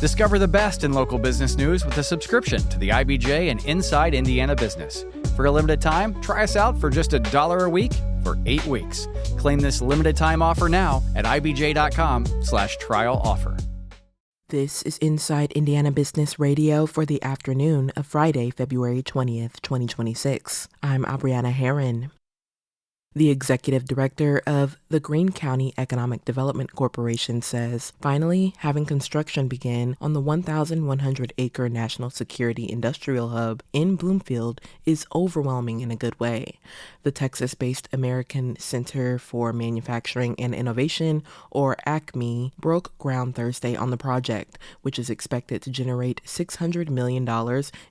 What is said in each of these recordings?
Discover the best in local business news with a subscription to the IBJ and Inside Indiana Business. For a limited time, try us out for just $1 a week for 8 weeks. Claim this limited time offer now at ibj.com/trial offer. This is Inside Indiana Business Radio for the afternoon of Friday, February 20th, 2026. I'm Abriana Herron. The executive director of the Greene County Economic Development Corporation says finally having construction begin on the 1,100-acre National Security Industrial Hub in Bloomfield is overwhelming in a good way. The Texas-based American Center for Manufacturing and Innovation, or ACME, broke ground Thursday on the project, which is expected to generate $600 million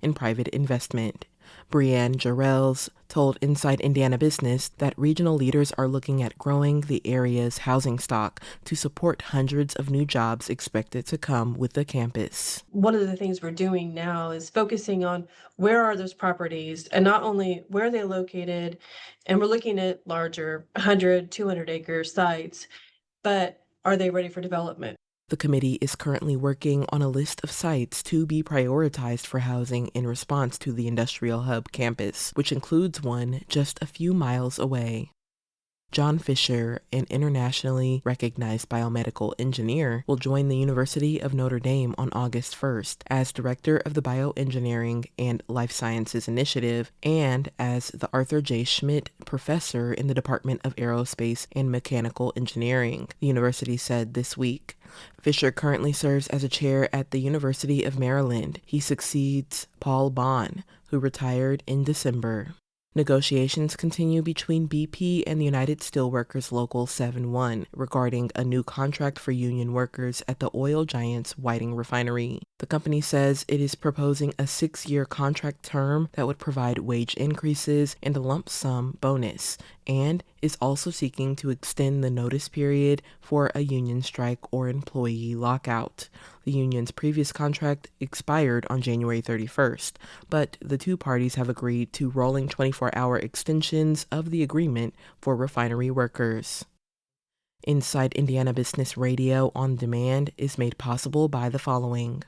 in private investment. Brianne Jarrells told Inside Indiana Business that regional leaders are looking at growing the area's housing stock to support hundreds of new jobs expected to come with the campus. One of the things we're doing now is focusing on where are those properties and not only where are they located, and we're looking at larger 100, 200-acre sites, but are they ready for development? The committee is currently working on a list of sites to be prioritized for housing in response to the Industrial Hub campus, which includes one just a few miles away. John Fisher, an internationally recognized biomedical engineer, will join the University of Notre Dame on August 1st as director of the Bioengineering and Life Sciences Initiative and as the Arthur J. Schmitt Professor in the Department of Aerospace and Mechanical Engineering, the university said this week. Fisher currently serves as a chair at the University of Maryland. He succeeds Paul Bond, who retired in December. Negotiations continue between BP and the United Steelworkers Local 7-1 regarding a new contract for union workers at the oil giant's Whiting Refinery. The company says it is proposing a 6-year contract term that would provide wage increases and a lump sum bonus, and is also seeking to extend the notice period for a union strike or employee lockout. The union's previous contract expired on January 31st, but the two parties have agreed to rolling 24-hour extensions of the agreement for refinery workers. Inside Indiana Business Radio on Demand is made possible by the following.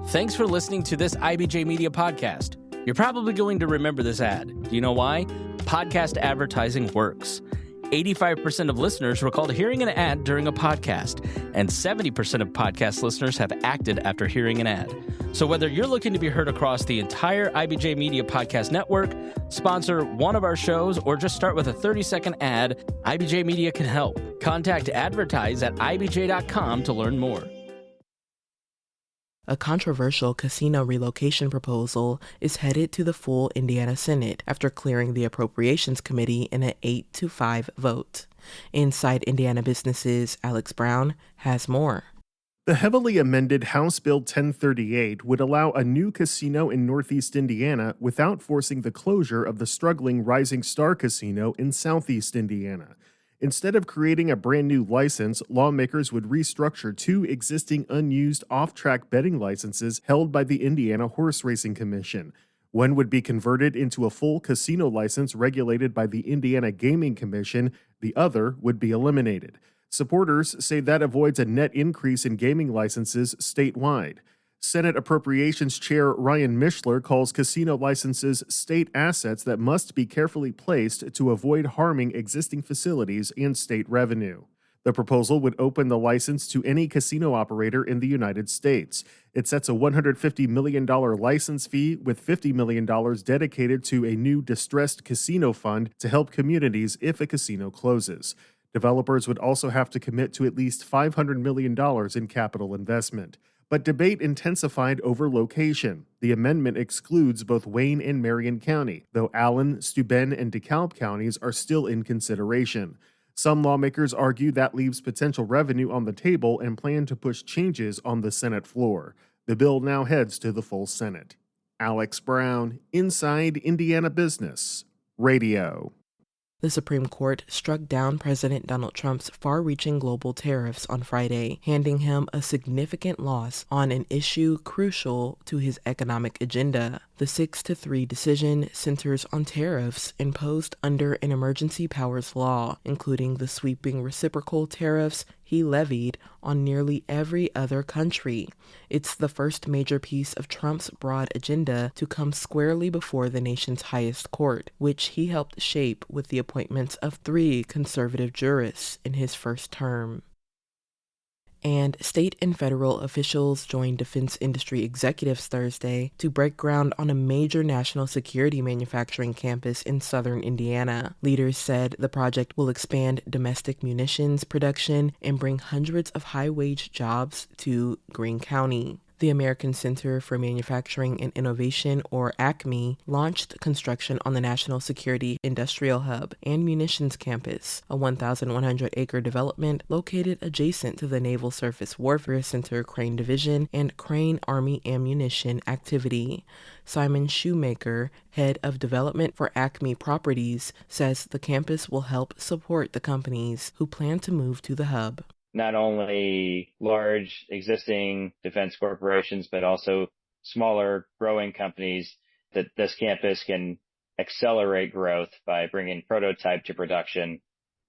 Thanks for listening to this IBJ Media podcast. You're probably going to remember this ad. Do you know why? Podcast advertising works. 85% of listeners recalled hearing an ad during a podcast, and 70% of podcast listeners have acted after hearing an ad. So whether you're looking to be heard across the entire IBJ Media Podcast Network, sponsor one of our shows, or just start with a 30-second ad, IBJ Media can help. Contact advertise at ibj.com to learn more. A controversial casino relocation proposal is headed to the full Indiana Senate after clearing the Appropriations Committee in an 8-5 vote. Inside Indiana Business's Alex Brown has more. The heavily amended House Bill 1038 would allow a new casino in Northeast Indiana without forcing the closure of the struggling Rising Star Casino in Southeast Indiana. Instead of creating a brand new license, lawmakers would restructure 2 existing unused off-track betting licenses held by the Indiana Horse Racing Commission. One would be converted into a full casino license regulated by the Indiana Gaming Commission. The other would be eliminated. Supporters say that avoids a net increase in gaming licenses statewide. Senate Appropriations Chair Ryan Mishler calls casino licenses state assets that must be carefully placed to avoid harming existing facilities and state revenue. The proposal would open the license to any casino operator in the United States. It sets a $150 million license fee with $50 million dedicated to a new distressed casino fund to help communities if a casino closes. Developers would also have to commit to at least $500 million in capital investment. But debate intensified over location. The amendment excludes both Wayne and Marion County, though Allen, Steuben, and DeKalb counties are still in consideration. Some lawmakers argue that leaves potential revenue on the table and plan to push changes on the Senate floor. The bill now heads to the full Senate. Alex Brown, Inside Indiana Business Radio. The Supreme Court struck down President Donald Trump's far-reaching global tariffs on Friday, handing him a significant loss on an issue crucial to his economic agenda. The 6-3 decision centers on tariffs imposed under an emergency powers law, including the sweeping reciprocal tariffs he levied on nearly every other country. It's the first major piece of Trump's broad agenda to come squarely before the nation's highest court, which he helped shape with the appointments of 3 conservative jurists in his first term. And state and federal officials joined defense industry executives Thursday to break ground on a major national security manufacturing campus in southern Indiana. Leaders said the project will expand domestic munitions production and bring hundreds of high-wage jobs to Greene County. The American Center for Manufacturing and Innovation, or ACMI, launched construction on the National Security Industrial Hub and Munitions Campus, a 1,100-acre development located adjacent to the Naval Surface Warfare Center Crane Division and Crane Army Ammunition Activity. Simon Shoemaker, head of development for ACMI Properties, says the campus will help support the companies who plan to move to the hub. Not only large existing defense corporations, but also smaller growing companies, that this campus can accelerate growth by bringing prototype to production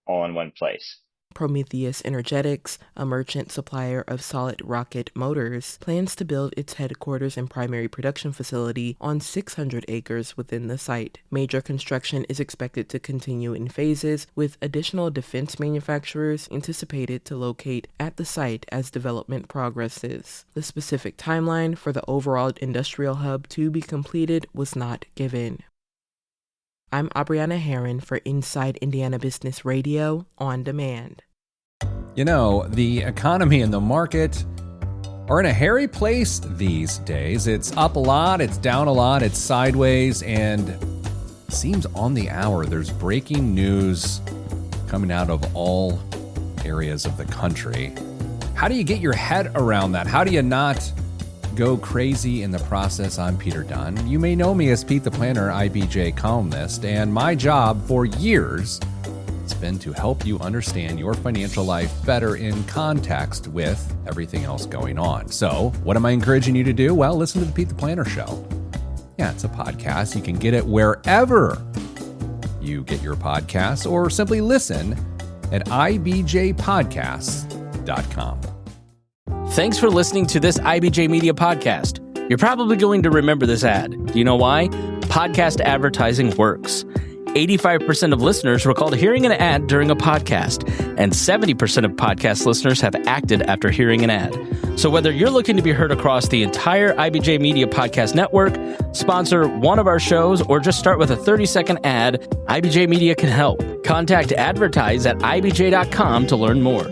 all in one place. Prometheus Energetics, a merchant supplier of solid rocket motors, plans to build its headquarters and primary production facility on 600 acres within the site. Major construction is expected to continue in phases, with additional defense manufacturers anticipated to locate at the site as development progresses. The specific timeline for the overall industrial hub to be completed was not given. I'm Abriana Herron for Inside Indiana Business Radio On Demand. You know, the economy and the market are in a hairy place these days. It's up a lot, it's down a lot, it's sideways, and it seems on the hour there's breaking news coming out of all areas of the country. How do you get your head around that? How do you not go crazy in the process? I'm Peter Dunn. You may know me as Pete the Planner, IBJ columnist, and my job for years has been to help you understand your financial life better in context with everything else going on. So what am I encouraging you to do? Well, listen to the Pete the Planner Show. Yeah, it's a podcast. You can get it wherever you get your podcasts, or simply listen at ibjpodcasts.com. Thanks for listening to this IBJ Media podcast. You're probably going to remember this ad. Do you know why? Podcast advertising works. 85% of listeners recalled hearing an ad during a podcast, and 70% of podcast listeners have acted after hearing an ad. So whether you're looking to be heard across the entire IBJ Media podcast network, sponsor one of our shows, or just start with a 30-second ad, IBJ Media can help. Contact advertise at ibj.com to learn more.